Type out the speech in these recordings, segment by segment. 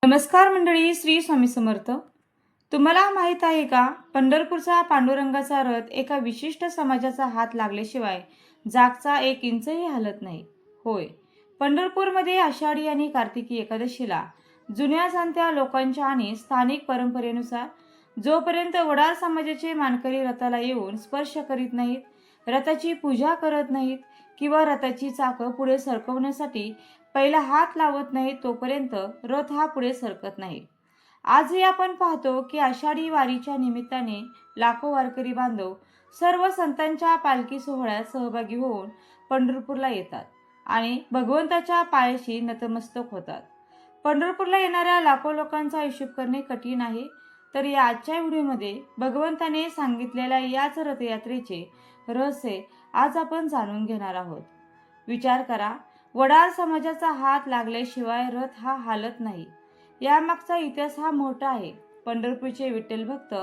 नमस्कार मंडळी, श्री स्वामी समर्थ. तुम्हाला माहीत आहे का, पंढरपूरचा पांडुरंगाचा रथ एका विशिष्ट समाजाचा हात लागल्याशिवाय जागचा एक इंचही हलत नाही. होय, पंढरपूरमध्ये आषाढी आणि कार्तिकी एकादशीला जुन्या जाणत्या लोकांच्या आणि स्थानिक परंपरेनुसार जोपर्यंत वडार समाजाचे मानकरी रथाला येऊन स्पर्श करीत नाहीत, रथाची पूजा करत नाहीत किंवा रथाची चाकं पुढे सरकवण्यासाठी पहिला हात लावत नाही, तोपर्यंत रथ हा पुढे सरकत नाही. आजही आपण पाहतो की आषाढी वारीच्या निमित्ताने लाखो वारकरी बांधव सर्व संतांच्या पालखी सोहळ्यात सहभागी होऊन पंढरपूरला येतात आणि भगवंताच्या पायाशी नतमस्तक होतात. पंढरपूरला येणाऱ्या लाखो लोकांचा हिशोब करणे कठीण आहे. तर या आजच्या व्हिडिओमध्ये भगवंताने सांगितलेल्या याच रथयात्रेचे रहस्य आज आपण जाणून घेणार आहोत. विचार करा, वडार समाजाचा हात लागल्याशिवाय रथ हा हालत नाही. यामागचा इतिहास हा मोठा आहे. पंढरपूरचे विठ्ठल भक्त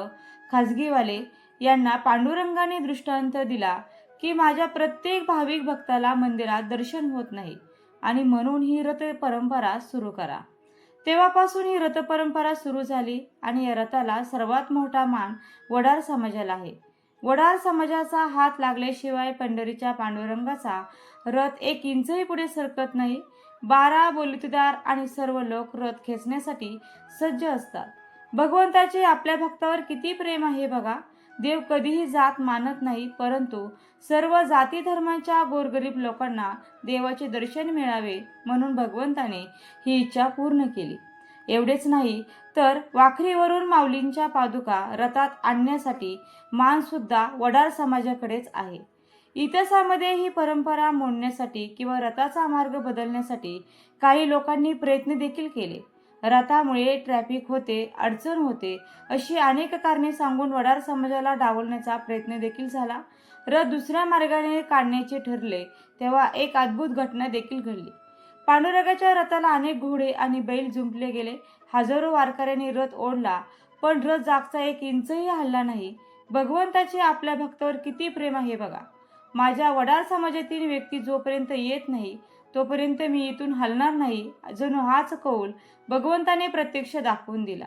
खाजगीवाले यांना पांडुरंगाने दृष्टांत दिला की माझ्या प्रत्येक भाविक भक्ताला मंदिरात दर्शन होत नाही आणि म्हणून ही रथ परंपरा सुरू करा. तेव्हापासून ही रथ परंपरा सुरू झाली आणि या रथाला सर्वात मोठा मान वडार समाजाला आहे. वडार समाजाचा हात लागल्याशिवाय पंढरीच्या पांडुरंगाचा रथ एक इंचही पुढे सरकत नाही. 12 बलुतेदार आणि सर्व लोक रथ खेचण्यासाठी सज्ज असतात. भगवंताचे आपल्या भक्तावर किती प्रेम आहे बघा. देव कधीही जात मानत नाही, परंतु सर्व जाती धर्मांच्या गोरगरीब लोकांना देवाचे दर्शन मिळावे म्हणून भगवंताने ही इच्छा पूर्ण केली. एवढेच नाही तर वाखरीवरून माऊलींच्या पादुका रथात आणण्यासाठी मान सुद्धा वडार समाजाकडेच आहे. इतिहासामध्ये ही परंपरा मोडण्यासाठी किंवा रथाचा मार्ग बदलण्यासाठी काही लोकांनी प्रयत्न देखील केले. रथामुळे ट्रॅफिक होते, अडचण होते, अशी अनेक कारणे सांगून वडार समाजाला डावलण्याचा प्रयत्न देखील झाला. रथ दुसऱ्या मार्गाने काढण्याचे ठरले तेव्हा एक अद्भुत घटना देखील घडली. पांडुरंगाच्या रथाला अनेक घोडे आणि बैल जुंपले गेले. हजारो वारकऱ्यांनी रथ ओढला, पण रथ जागचा एक इंचही हलला नाही. भगवंताचे आपल्या भक्तावर किती प्रेम आहे बघा. माझ्या वडार समाजातील व्यक्ती जोपर्यंत येत नाही तोपर्यंत मी इथून हलणार नाही, जणू हाच कौल भगवंताने प्रत्यक्ष दाखवून दिला.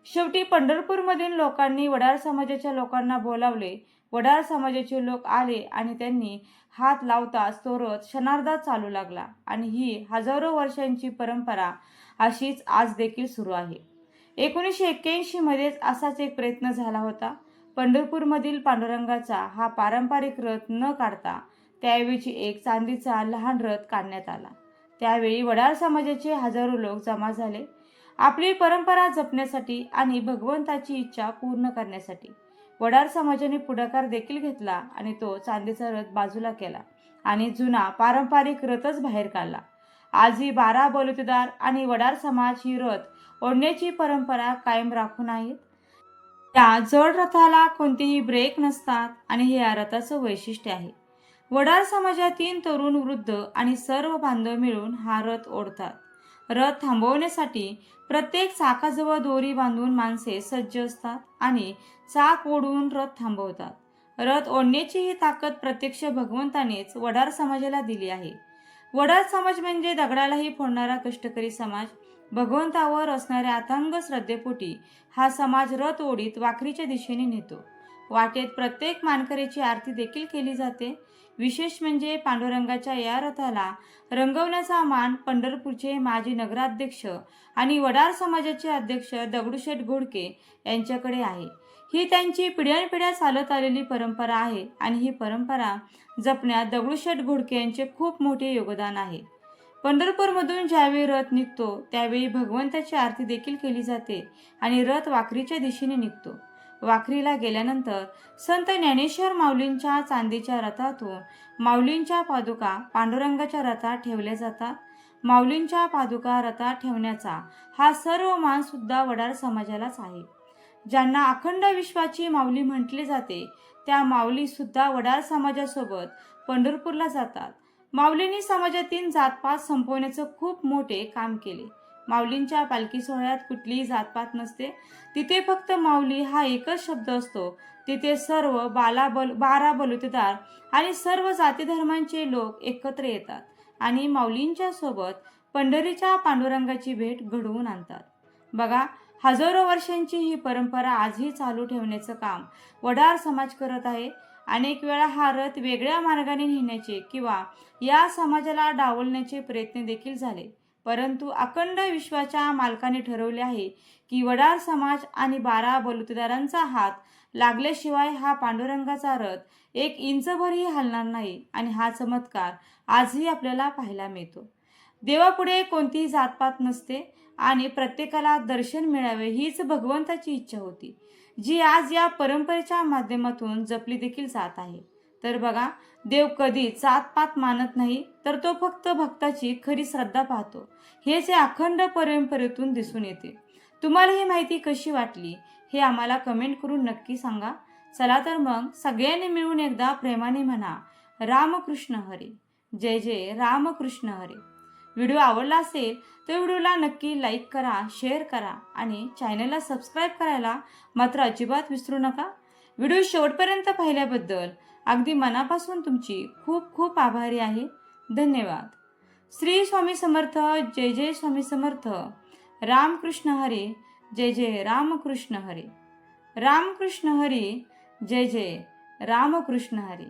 शेवटी पंढरपूरमधील लोकांनी वडार समाजाच्या लोकांना बोलावले. वडार समाजाचे लोक आले आणि त्यांनी हात लावताच तो रथ क्षणार्धात चालू लागला आणि ही हजारो वर्षांची परंपरा अशीच आज देखील सुरू आहे. 1981 मध्येच असाच एक प्रयत्न झाला होता. पंढरपूरमधील पांडुरंगाचा हा पारंपरिक रथ न काढता त्याऐवजी एक चांदीचा लहान रथ काढण्यात आला. त्यावेळी वडार समाजाचे हजारो लोक जमा झाले, आपली परंपरा जपण्यासाठी आणि भगवंताची इच्छा पूर्ण करण्यासाठी. वडार समाजाने पुढाकार देखील घेतला आणि तो चांदीचा रथ बाजूला केला आणि जुना पारंपरिक रथच बाहेर काढला. आजही 12 बलुतेदार आणि वडार समाज ही रथ ओढण्याची परंपरा कायम राखून आहेत. या जड रथाला कोणतेही ब्रेक नसतात आणि हे या रथाचं वैशिष्ट्य आहे. वडार समाजातील तरुण, वृद्ध आणि सर्व बांधव मिळून हा रथ ओढतात. रथ थांबवण्यासाठी प्रत्येक चाकाजवळ दोरी बांधून माणसे सज्ज असतात आणि चाक ओढून रथ थांबवतात. रथ ओढण्याची ही ताकद प्रत्यक्ष भगवंतानेच वडार समाजाला दिली आहे. वडार समाज म्हणजे दगडालाही फोडणारा कष्टकरी समाज. भगवंतावर असणाऱ्या अथांग श्रद्धेपोटी हा समाज रथ ओढीत वाखरीच्या दिशेने नेतो. वाटेत प्रत्येक मानकरीची आरती देखील केली जाते. विशेष म्हणजे पांडुरंगाच्या या रथाला रंगवण्याचा मान पंढरपूरचे माजी नगराध्यक्ष आणि वडार समाजाचे अध्यक्ष दगडूशेठ घोडके यांच्याकडे आहे. ही त्यांची पिढ्यानपिढ्या चालत आलेली परंपरा आहे आणि ही परंपरा जपण्यात दगडूशेठ घोडके यांचे खूप मोठे योगदान आहे. पंढरपूरमधून ज्यावेळी रथ निघतो त्यावेळी भगवंताची आरती देखील केली जाते आणि रथ वाखरीच्या दिशेने निघतो. वाखरीला गेल्यानंतर संत ज्ञानेश्वर माऊलींच्या चांदीच्या रथातून माऊलींच्या पादुका पांडुरंगाच्या रथात ठेवल्या जातात. माऊलींच्या पादुका रथात ठेवण्याचा हा सर्व मान सुद्धा वडार समाजालाच आहे. ज्यांना अखंड विश्वाची माऊली म्हटले जाते त्या माऊली सुद्धा वडार समाजासोबत पंढरपूरला जातात. माऊलींनी समाजातील जातपात संपवण्याचं खूप मोठे काम केले. माऊलींच्या पालखी सोहळ्यात कुठलीही जातपात नसते. तिथे फक्त माऊली हा एकच शब्द असतो. तिथे सर्व 12 बलुतेदार आणि सर्व जाती धर्मांचे लोक एकत्र येतात आणि माऊलींच्या सोबत पंढरीच्या पांडुरंगाची भेट घडवून आणतात. बघा, हजारो वर्षांची ही परंपरा आजही चालू ठेवण्याचं काम वडार समाज करत आहे. अनेक वेळा हा रथ वेगळ्या मार्गाने नेण्याचे किंवा या समाजाला डावलण्याचे प्रयत्न देखील झाले, परंतु अखंड विश्वाच्या मालकाने ठरवले आहे की वडार समाज आणि 12 बलुतेदारांचा हात लागल्याशिवाय हा पांडुरंगाचा रथ एक इंचभरही हलणार नाही. आणि हा चमत्कार आजही आपल्याला पाहायला मिळतो. देवापुढे कोणतीही जातपात नसते आणि प्रत्येकाला दर्शन मिळावे हीच भगवंताची इच्छा होती, जी आज या परंपरेच्या माध्यमातून जपली देखील जात आहे. तर बघा, देव कधी जातपात मानत नाही, तर तो फक्त भक्ताची खरी श्रद्धा पाहतो. हेच या अखंड परंपरेतून दिसून येते. तुम्हाला ही माहिती कशी वाटली हे आम्हाला कमेंट करून नक्की सांगा. चला तर मग सगळ्यांनी मिळून एकदा प्रेमाने म्हणा, रामकृष्ण हरी. जय जय रामकृष्ण हरी. व्हिडिओ आवडला असेल तर व्हिडिओला नक्की लाईक करा, शेअर करा आणि चॅनलला सबस्क्राईब करायला मात्र अजिबात विसरू नका. व्हिडिओ शेवटपर्यंत पाहिल्याबद्दल अगदी मनापासून तुमची खूप खूप आभारी आहे. धन्यवाद. श्री स्वामी समर्थ. जय जय स्वामी समर्थ. रामकृष्ण हरी. जय जय रामकृष्ण हरी. रामकृष्ण हरी. जय जय रामकृष्ण हरी.